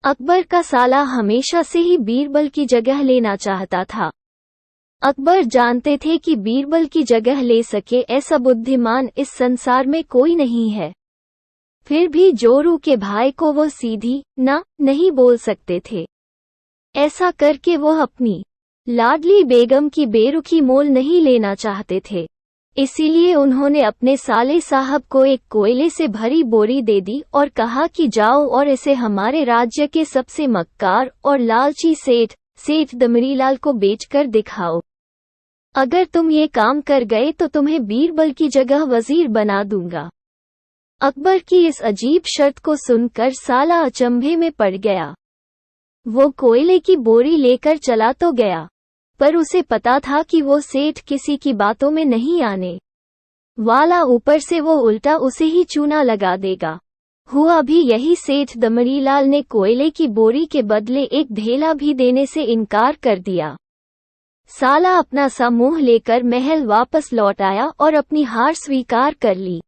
अकबर का साला हमेशा से ही बीरबल की जगह लेना चाहता था। अकबर जानते थे कि बीरबल की जगह ले सके ऐसा बुद्धिमान इस संसार में कोई नहीं है। फिर भी जोरू के भाई को वो सीधी ना नहीं बोल सकते थे। ऐसा करके वो अपनी लाडली बेगम की बेरुखी मोल नहीं लेना चाहते थे। इसीलिए उन्होंने अपने साले साहब को एक कोयले से भरी बोरी दे दी और कहा कि जाओ और इसे हमारे राज्य के सबसे मक्कार और लालची सेठ दमरीलाल को बेचकर दिखाओ। अगर तुम ये काम कर गए तो तुम्हें बीरबल की जगह वजीर बना दूंगा। अकबर की इस अजीब शर्त को सुनकर साला अचंभे में पड़ गया। वो कोयले की बोरी लेकर चला तो गया, पर उसे पता था कि वो सेठ किसी की बातों में नहीं आने वाला, ऊपर से वो उल्टा उसे ही चूना लगा देगा। हुआ भी यही, सेठ दमरीलाल ने कोयले की बोरी के बदले एक ढेला भी देने से इनकार कर दिया। साला अपना सा मुंह लेकर महल वापस लौट आया और अपनी हार स्वीकार कर ली।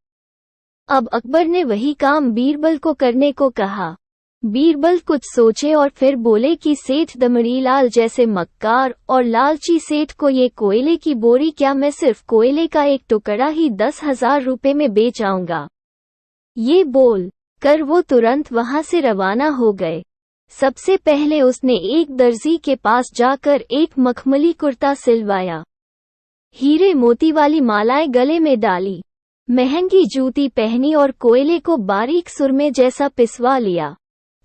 अब अकबर ने वही काम बीरबल को करने को कहा। बीरबल कुछ सोचे और फिर बोले कि सेठ दमरीलाल जैसे मक्कार और लालची सेठ को ये कोयले की बोरी क्या, मैं सिर्फ कोयले का एक टुकड़ा ही 10,000 रुपए में बेच आऊंगा। ये बोल कर वो तुरंत वहां से रवाना हो गए। सबसे पहले उसने एक दर्जी के पास जाकर एक मखमली कुर्ता सिलवाया, हीरे मोती वाली मालाएं गले में डाली, महंगी जूती पहनी और कोयले को बारीक सुरमे जैसा पिसवा लिया।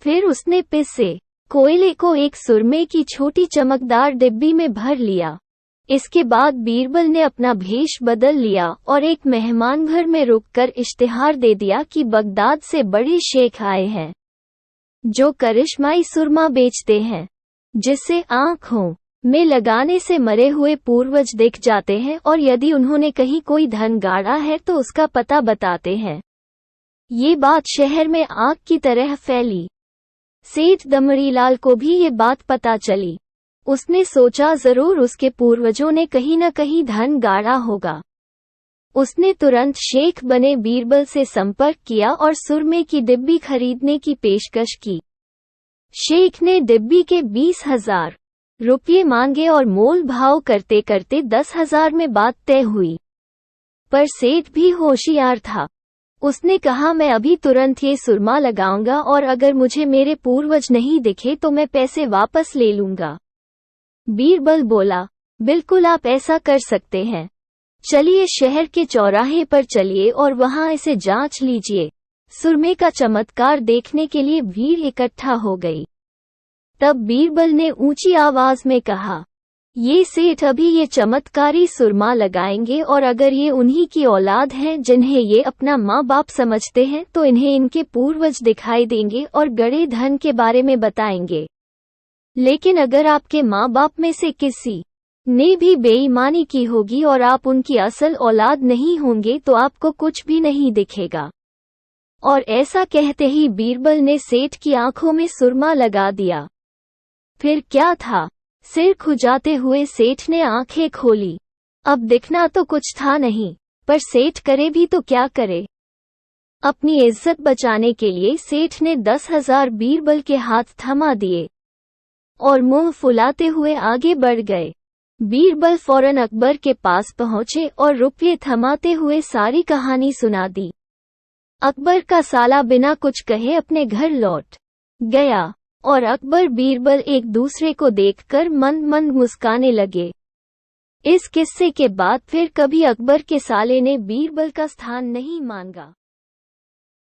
फिर उसने पिसे कोयले को एक सुरमे की छोटी चमकदार डिब्बी में भर लिया। इसके बाद बीरबल ने अपना भेष बदल लिया और एक मेहमान घर में रुककर इश्तिहार दे दिया कि बगदाद से बड़े शेख आए हैं जो करिश्माई सुरमा बेचते हैं, जिससे आंखों में लगाने से मरे हुए पूर्वज दिख जाते हैं और यदि उन्होंने कहीं कोई धन गाड़ा है तो उसका पता बताते हैं। ये बात शहर में आग की तरह फैली। सेठ दमरीलाल को भी ये बात पता चली। उसने सोचा जरूर उसके पूर्वजों ने कहीं न कहीं धन गाड़ा होगा। उसने तुरंत शेख बने बीरबल से संपर्क किया और सुरमे की डिब्बी खरीदने की पेशकश की। शेख ने डिब्बी के 20,000 रुपये मांगे और मोल भाव करते करते 10,000 में बात तय हुई। पर सेठ भी होशियार था। उसने कहा, मैं अभी तुरंत ये सुरमा लगाऊंगा और अगर मुझे मेरे पूर्वज नहीं दिखे तो मैं पैसे वापस ले लूंगा। बीरबल बोला, बिल्कुल आप ऐसा कर सकते हैं। चलिए शहर के चौराहे पर चलिए और वहां इसे जांच लीजिए। सुरमे का चमत्कार देखने के लिए भीड़ इकट्ठा हो गई। तब बीरबल ने ऊंची आवाज में कहा, ये सेठ अभी ये चमत्कारी सुरमा लगाएंगे और अगर ये उन्हीं की औलाद हैं जिन्हें ये अपना माँ बाप समझते हैं तो इन्हें इनके पूर्वज दिखाई देंगे और गड़े धन के बारे में बताएंगे। लेकिन अगर आपके माँ बाप में से किसी ने भी बेईमानी की होगी और आप उनकी असल औलाद नहीं होंगे तो आपको कुछ भी नहीं दिखेगा। और ऐसा कहते ही बीरबल ने सेठ की आंखों में सुरमा लगा दिया। फिर क्या था, सिर खुजाते हुए सेठ ने आंखें खोली। अब दिखना तो कुछ था नहीं, पर सेठ करे भी तो क्या करे। अपनी इज्जत बचाने के लिए सेठ ने 10,000 बीरबल के हाथ थमा दिए और मुंह फुलाते हुए आगे बढ़ गए। बीरबल फौरन अकबर के पास पहुंचे और रुपये थमाते हुए सारी कहानी सुना दी। अकबर का साला बिना कुछ कहे अपने घर लौट गया और अकबर बीरबल एक दूसरे को देखकर मंद मंद मुस्काने लगे। इस किस्से के बाद फिर कभी अकबर के साले ने बीरबल का स्थान नहीं मांगा।